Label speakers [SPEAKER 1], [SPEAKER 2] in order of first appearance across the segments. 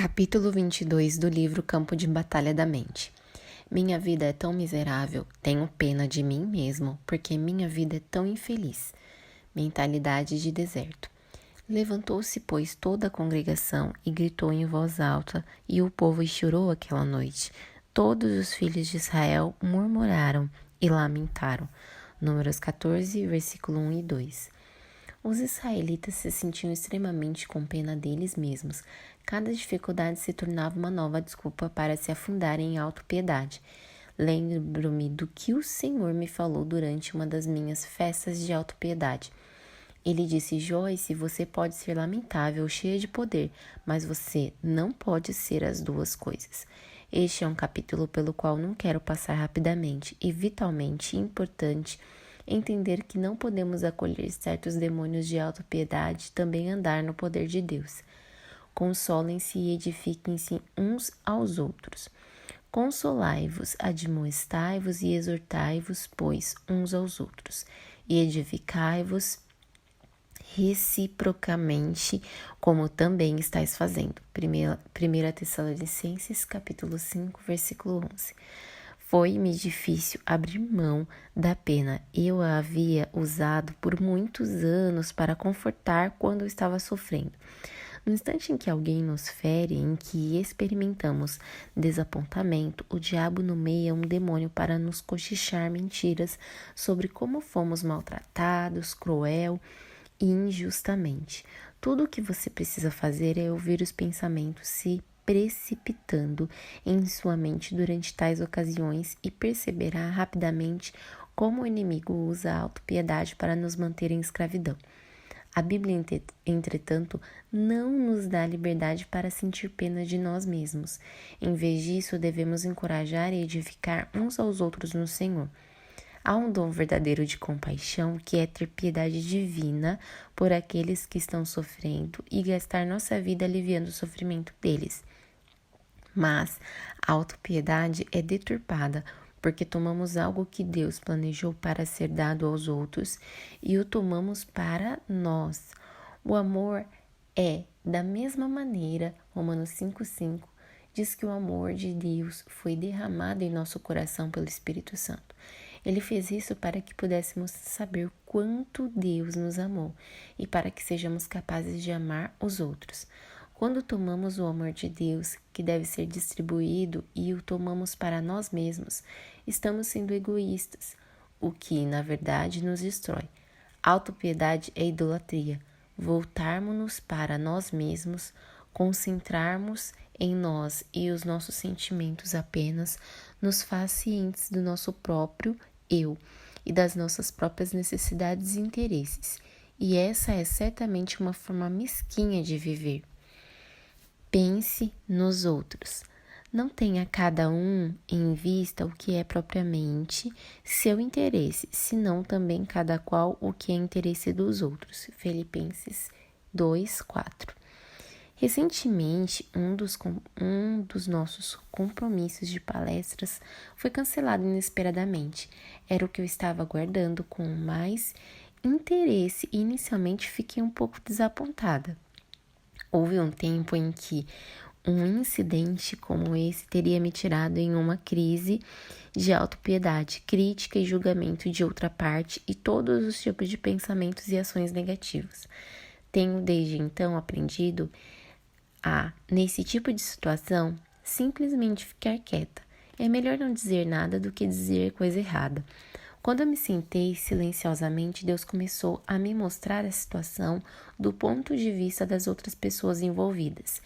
[SPEAKER 1] Capítulo 22 do livro Campo de Batalha da Mente. Minha vida é tão miserável, tenho pena de mim mesmo, porque minha vida é tão infeliz. Mentalidade de deserto. Levantou-se, pois, toda a congregação e gritou em voz alta, e o povo chorou aquela noite. Todos os filhos de Israel murmuraram e lamentaram. Números 14, versículo 1 e 2. Os israelitas se sentiam extremamente com pena deles mesmos. Cada dificuldade se tornava uma nova desculpa para se afundarem em autopiedade. Lembro-me do que o Senhor me falou durante uma das minhas festas de autopiedade. Ele disse: Joyce, você pode ser lamentável, cheia de poder, mas você não pode ser as duas coisas. Este é um capítulo pelo qual não quero passar rapidamente e vitalmente importante entender que não podemos acolher certos demônios de autopiedade e também andar no poder de Deus. Consolem-se e edifiquem-se uns aos outros. Consolai-vos, admoestai-vos e exortai-vos, pois, uns aos outros, e edificai-vos reciprocamente, como também estáis fazendo. 1 Tessalonicenses, capítulo 5, versículo 11. Foi-me difícil abrir mão da pena. Eu a havia usado por muitos anos para confortar quando eu estava sofrendo. No instante em que alguém nos fere, em que experimentamos desapontamento, o diabo nomeia um demônio para nos cochichar mentiras sobre como fomos maltratados, cruel e injustamente. Tudo o que você precisa fazer é ouvir os pensamentos se precipitando em sua mente durante tais ocasiões e perceberá rapidamente como o inimigo usa a autopiedade para nos manter em escravidão. A Bíblia, entretanto, não nos dá liberdade para sentir pena de nós mesmos. Em vez disso, devemos encorajar e edificar uns aos outros no Senhor. Há um dom verdadeiro de compaixão, que é ter piedade divina por aqueles que estão sofrendo e gastar nossa vida aliviando o sofrimento deles. Mas a autopiedade é deturpada porque tomamos algo que Deus planejou para ser dado aos outros e o tomamos para nós. O amor é, da mesma maneira, Romanos 5,5, diz que o amor de Deus foi derramado em nosso coração pelo Espírito Santo. Ele fez isso para que pudéssemos saber quanto Deus nos amou e para que sejamos capazes de amar os outros. Quando tomamos o amor de Deus, que deve ser distribuído, e o tomamos para nós mesmos, estamos sendo egoístas, o que, na verdade, nos destrói. Autopiedade é idolatria. Voltarmos-nos para nós mesmos, concentrarmos em nós e os nossos sentimentos apenas, nos faz cientes do nosso próprio eu e das nossas próprias necessidades e interesses. E essa é certamente uma forma mesquinha de viver. Pense nos outros. Não tenha cada um em vista o que é propriamente seu interesse, senão também cada qual o que é interesse dos outros. Filipenses 2:4. Recentemente, um dos nossos compromissos de palestras foi cancelado inesperadamente. Era o que eu estava aguardando com mais interesse e inicialmente fiquei um pouco desapontada. Houve um tempo em que um incidente como esse teria me tirado em uma crise de autopiedade, crítica e julgamento de outra parte e todos os tipos de pensamentos e ações negativos. Tenho desde então aprendido a, nesse tipo de situação, simplesmente ficar quieta. É melhor não dizer nada do que dizer coisa errada. Quando eu me sentei silenciosamente, Deus começou a me mostrar a situação do ponto de vista das outras pessoas envolvidas.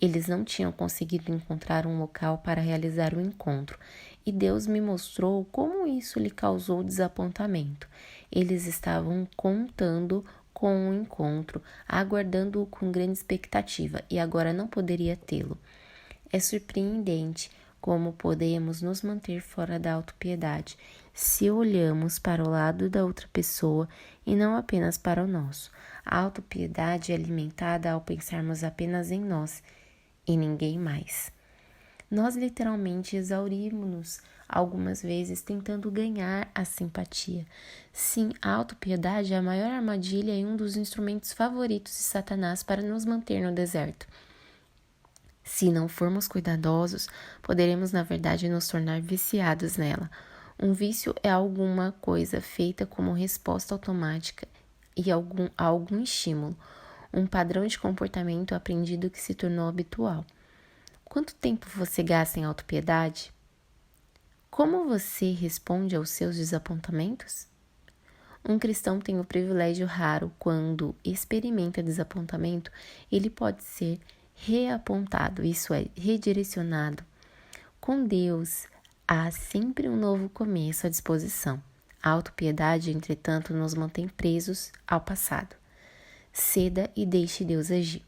[SPEAKER 1] Eles não tinham conseguido encontrar um local para realizar o encontro, e Deus me mostrou como isso lhe causou desapontamento. Eles estavam contando com o encontro, aguardando-o com grande expectativa, e agora não poderia tê-lo. É surpreendente como podemos nos manter fora da autopiedade se olhamos para o lado da outra pessoa e não apenas para o nosso. A autopiedade é alimentada ao pensarmos apenas em nós e ninguém mais. Nós literalmente exaurimos-nos algumas vezes tentando ganhar a simpatia. Sim, a autopiedade é a maior armadilha e um dos instrumentos favoritos de Satanás para nos manter no deserto. Se não formos cuidadosos, poderemos, na verdade, nos tornar viciados nela. Um vício é alguma coisa feita como resposta automática a algum estímulo, um padrão de comportamento aprendido que se tornou habitual. Quanto tempo você gasta em autopiedade? Como você responde aos seus desapontamentos? Um cristão tem o privilégio raro quando experimenta desapontamento, ele pode ser reapontado, isso é, redirecionado. Com Deus, há sempre um novo começo à disposição. A autopiedade, entretanto, nos mantém presos ao passado. Ceda e deixe Deus agir.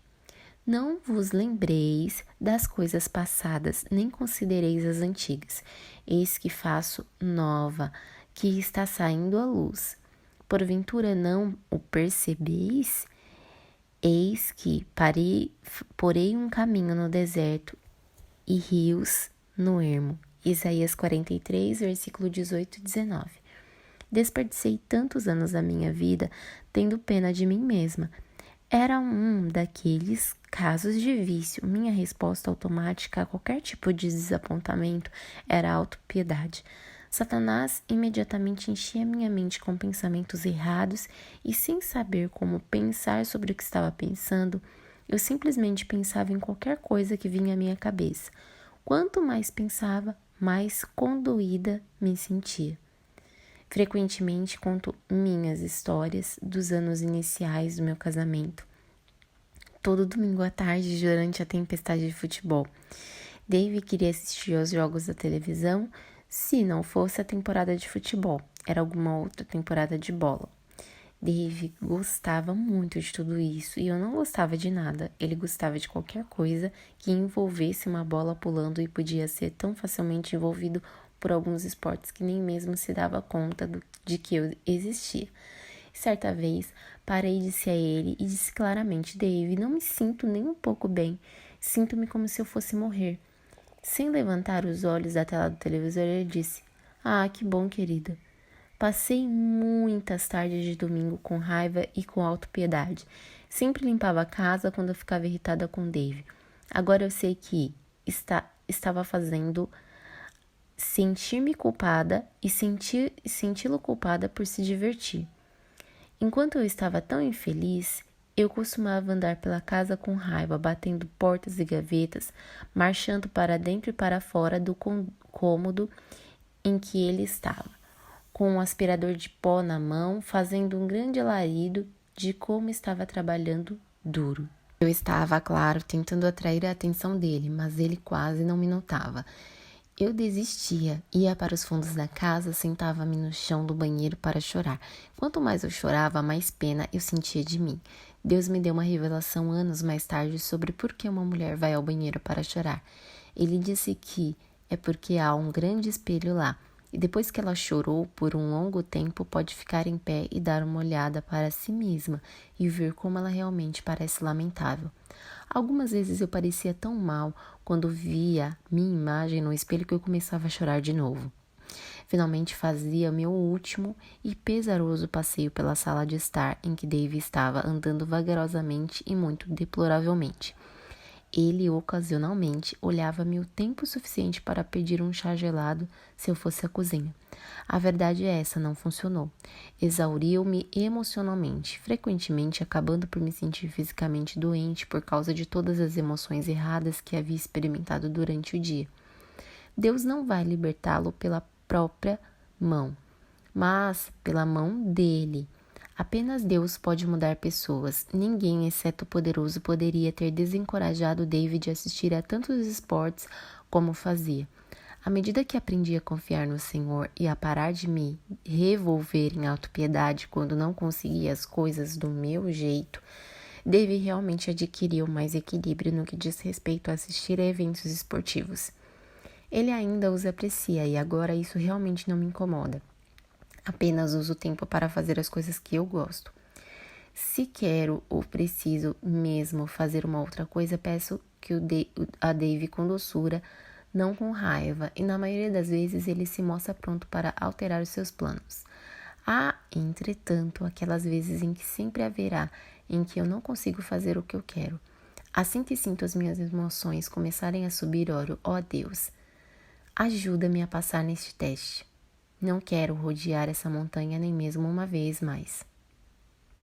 [SPEAKER 1] Não vos lembreis das coisas passadas, nem considereis as antigas. Eis que faço nova, que está saindo à luz. Porventura não o percebeis? Eis que porei um caminho no deserto e rios no ermo. Isaías 43, versículo 18 e 19. Desperdicei tantos anos da minha vida tendo pena de mim mesma. Era um daqueles casos de vício. Minha resposta automática a qualquer tipo de desapontamento era a autopiedade. Satanás imediatamente enchia minha mente com pensamentos errados e, sem saber como pensar sobre o que estava pensando, eu simplesmente pensava em qualquer coisa que vinha à minha cabeça. Quanto mais pensava, mais condoída me sentia. Frequentemente conto minhas histórias dos anos iniciais do meu casamento. Todo domingo à tarde, durante a tempestade de futebol. Dave queria assistir aos jogos da televisão se não fosse a temporada de futebol, era alguma outra temporada de bola. Dave gostava muito de tudo isso e eu não gostava de nada. Ele gostava de qualquer coisa que envolvesse uma bola pulando e podia ser tão facilmente envolvido por alguns esportes que nem mesmo se dava conta de que eu existia. Certa vez, parei-disse a ele e disse claramente: Dave, não me sinto nem um pouco bem. Sinto-me como se eu fosse morrer. Sem levantar os olhos da tela do televisor, ele disse: Ah, que bom, querida. Passei muitas tardes de domingo com raiva e com autopiedade. Sempre limpava a casa quando eu ficava irritada com Dave. Agora eu sei que estava fazendo sentir-me culpada e senti-lo culpada por se divertir. Enquanto eu estava tão infeliz, eu costumava andar pela casa com raiva, batendo portas e gavetas, marchando para dentro e para fora do cômodo em que ele estava, com um aspirador de pó na mão, fazendo um grande alarido de como estava trabalhando duro. Eu estava, claro, tentando atrair a atenção dele, mas ele quase não me notava. Eu desistia, ia para os fundos da casa, sentava-me no chão do banheiro para chorar. Quanto mais eu chorava, mais pena eu sentia de mim. Deus me deu uma revelação anos mais tarde sobre por que uma mulher vai ao banheiro para chorar. Ele disse que é porque há um grande espelho lá, e depois que ela chorou por um longo tempo, pode ficar em pé e dar uma olhada para si mesma e ver como ela realmente parece lamentável. Algumas vezes eu parecia tão mal quando via minha imagem no espelho que eu começava a chorar de novo. Finalmente fazia meu último e pesaroso passeio pela sala de estar em que Dave estava andando vagarosamente e muito deploravelmente. Ele, ocasionalmente, olhava-me o tempo suficiente para pedir um chá gelado se eu fosse à cozinha. A verdade é essa, não funcionou. Exauriu-me emocionalmente, frequentemente acabando por me sentir fisicamente doente por causa de todas as emoções erradas que havia experimentado durante o dia. Deus não vai libertá-lo pela própria mão, mas pela mão dele. Apenas Deus pode mudar pessoas. Ninguém, exceto o poderoso, poderia ter desencorajado David de assistir a tantos esportes como fazia. À medida que aprendi a confiar no Senhor e a parar de me revolver em autopiedade quando não conseguia as coisas do meu jeito, David realmente adquiriu mais equilíbrio no que diz respeito a assistir a eventos esportivos. Ele ainda os aprecia e agora isso realmente não me incomoda. Apenas uso o tempo para fazer as coisas que eu gosto. Se quero ou preciso mesmo fazer uma outra coisa, peço que a Dave com doçura, não com raiva, e na maioria das vezes ele se mostra pronto para alterar os seus planos. Há, entretanto, aquelas vezes em que sempre haverá, em que eu não consigo fazer o que eu quero. Assim que sinto as minhas emoções começarem a subir, oro: ó Deus, ajuda-me a passar neste teste. Não quero rodear essa montanha nem mesmo uma vez mais.